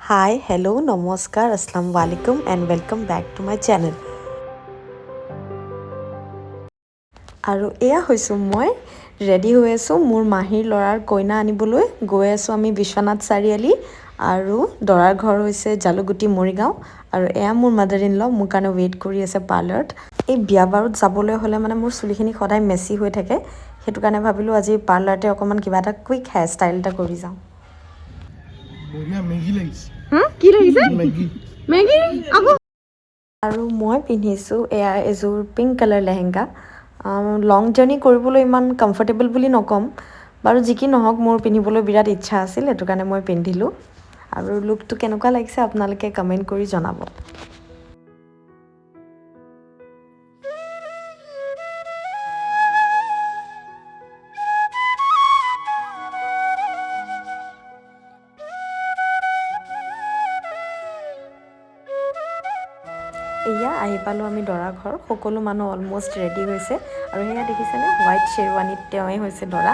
Hi, hello, namaskar, assalamu alaikum and welcome back to my channel. আৰু এয়া হৈছোঁ মই ৰেডি হৈ আছোঁ মোৰ মাহীৰ ল'ৰাৰ কইনা আনিবলৈ গৈ আছোঁ আমি বিশ্বনাথ চাৰিআলি আৰু দৰাৰ ঘৰ হৈছে জালুগুটি মৰিগাঁও আৰু এয়া মোৰ মাদাৰ ইন ল মোৰ কাৰণে ৱেইট কৰি আছে পাৰ্লাৰত এই বিয়া বাৰুত যাবলৈ হ'লে মানে মোৰ চুলিখিনি সদায় মেচি হৈ থাকে সেইটো কাৰণে ভাবিলোঁ আজি পাৰ্লাৰতে অকণমান কিবা এটা কুইক হেয়াৰ ষ্টাইল এটা কৰি যাওঁ বঢ়িয়া মেগী লাগিছে কি লাগিছে মেগী আৰু মই পিন্ধিছোঁ এয়া এযোৰ পিংক কালাৰ লেহেংগা লং জাৰ্ণি কৰিবলৈ ইমান কমফৰ্টেবল বুলি নকম বাৰু যি কি নহওক মোৰ পিন্ধিবলৈ বিৰাট ইচ্ছা আছিল সেইটো কাৰণে মই পিন্ধিলোঁ আৰু লুকটো কেনেকুৱা লাগিছে আপোনালোকে কমেণ্ট কৰি জনাব এয়া আহি পালোঁ আমি দৰা ঘৰ সকলো মানুহ অলমষ্ট ৰেডি হৈছে আৰু সেয়া দেখিছেনে হোৱাইট শ্বেৰৱানীত তেওঁৱেই হৈছে দৰা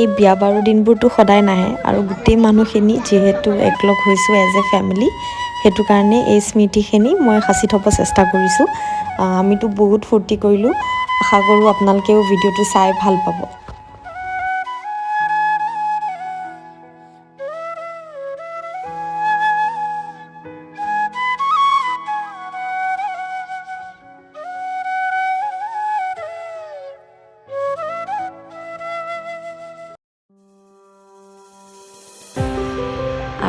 এই বিয়া বাৰুৰ দিনবোৰতো সদায় নাহে আৰু গোটেই মানুহখিনি যিহেতু একলগ হৈছোঁ এজ এ ফেমিলি সেইটো কাৰণে এই স্মৃতিখিনি মই সাঁচি থ'ব চেষ্টা কৰিছোঁ আমিতো বহুত ফূৰ্তি কৰিলোঁ আশা কৰোঁ আপোনালোকেও ভিডিঅ'টো চাই ভাল পাব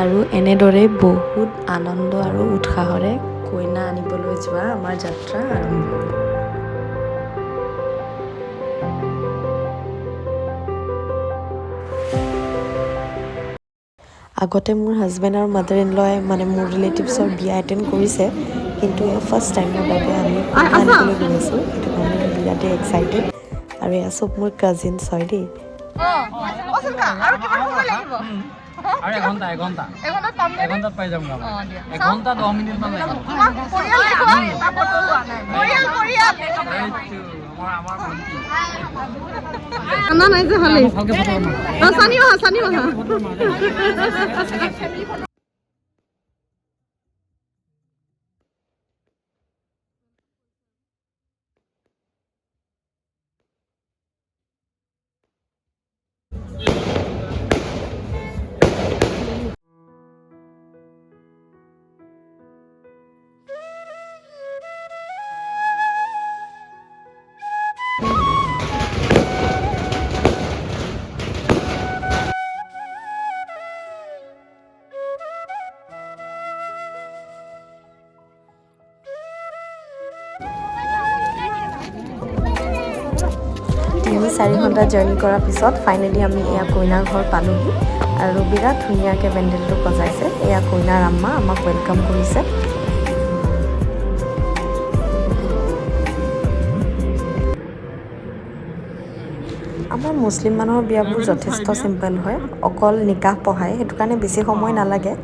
আৰু এনেদৰে বহুত আনন্দ আৰু উৎসাহৰে কইনা আনিবলৈ যোৱা আমাৰ যাত্ৰা আৰম্ভ হ'ল আগতে মোৰ হাজবেণ্ড আৰু মাদাৰ ইন লয় মানে মোৰ ৰিলেটিভছৰ বিয়া এটেণ্ড কৰিছে কিন্তু এয়া ফাৰ্ষ্ট টাইমৰ বাবে আমি কইনা আনিবলৈ গৈ আছোঁ সেইটো কাৰণে বিৰাটেই এক্সাইটেড আৰু এয়া চব মোৰ কাজিনছ হয় দেই আৰু এঘণ্টাত পাই যাম এঘণ্টা 10 মিনিট মান লাগিব আমাৰ ভণ্টি না নাই যে ভালেই সানিও হা তিনি 4 ঘণ্টা জাৰ্ণি কৰাৰ পিছত ফাইনেলি আমি এয়া কইনাৰ ঘৰ পালোহি আৰু বিৰাট ধুনীয়াকৈ পেণ্ডেলটো সজাইছে এয়া কইনাৰ আম্মা আমাক ৱেলকাম কৰিছে আমাৰ মুছলিম মানুহৰ বিয়াবোৰ যথেষ্ট চিম্পল হয় অকল নিকাহ পঢ়ায় সেইটো কাৰণে বেছি সময় নালাগে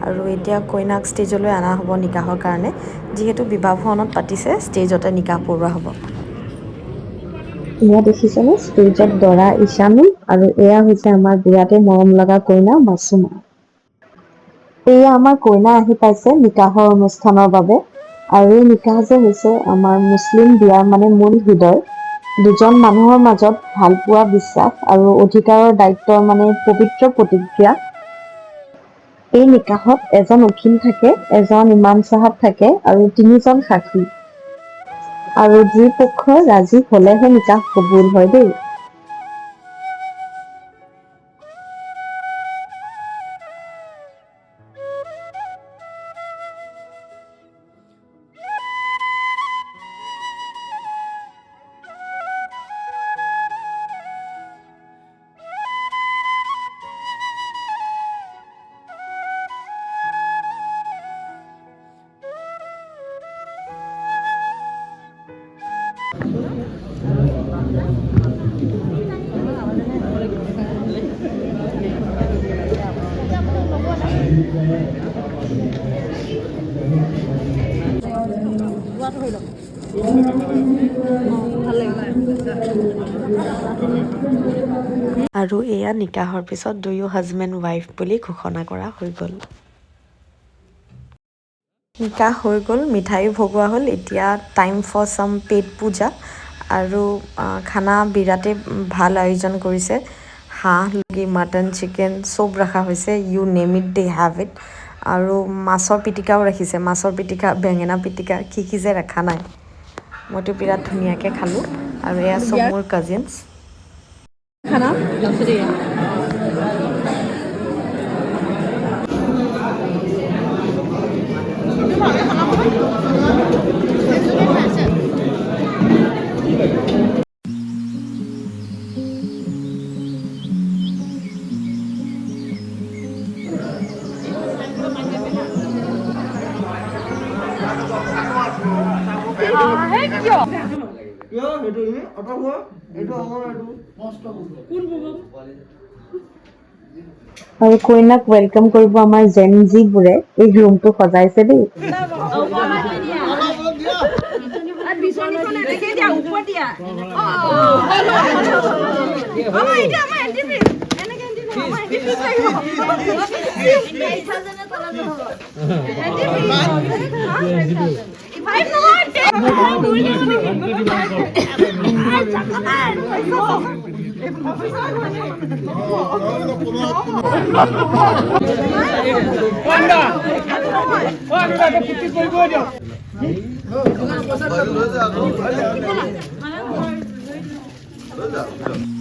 আৰু এতিয়া কইনাক ষ্টেজলৈ অনা হ'ব নিকাহৰ কাৰণে যিহেতু বিবাহ ভৱনত পাতিছে ষ্টেজতে নিকাহ পঢ়োৱা হ'ব এয়া দেখিছেনে ষ্টেজত দৰা ইছানুল আৰু এয়া হৈছে আমাৰ বিৰাটেই মৰম লগা কইনা মাছুমা এয়া আমাৰ কইনা আহি পাইছে নিকাহৰ অনুষ্ঠানৰ বাবে আৰু এই নিকাহ যে হৈছে আমাৰ মুছলিম বিয়াৰ মানে মূল হৃদয় দুজন মানুহৰ মাজত ভালপোৱা বিশ্বাস আৰু অধিকাৰৰ দায়িত্বৰ মানে পবিত্ৰ প্ৰতিক্ৰিয়া এই নিকাহত এজন উকিল থাকে এজন ইমাম চাহাব থাকে আৰু 3জন সাক্ষী আৰু যি পক্ষ ৰাজি হ'লেহে নিকাহ কবুল হয় দেই আৰু এয়া নিকাহৰ পিছত দুয়ো হাজবেণ্ড ৱাইফ বুলি ঘোষণা কৰা হৈ গ'ল। নিকাহ হৈ গ'ল, মিঠাইও ভগোৱা হ'ল। এতিয়া টাইম ফৰ চাম পেট পূজা। আৰু খানা বিৰাটেই ভাল আয়োজন কৰিছে। হাঁহ, মুৰ্গী, মাটন, চিকেন চব ৰখা হৈছে। You name it they have it. আৰু মাছৰ পিটিকাও ৰাখিছে। মাছৰ পিটিকা, বেঙেনা পিটিকা, কি যে ৰখা নাই। মইতো বিৰাট ধুনীয়াকৈ খালোঁ। আৰু এয়া চব মোৰ কাজিনছ। খানা তাৰপিছতে আৰু কইনাক ৱেলকাম কৰিব আমাৰ জেনজিবোৰে এই ৰুমটো সজাইছে দেই। Look at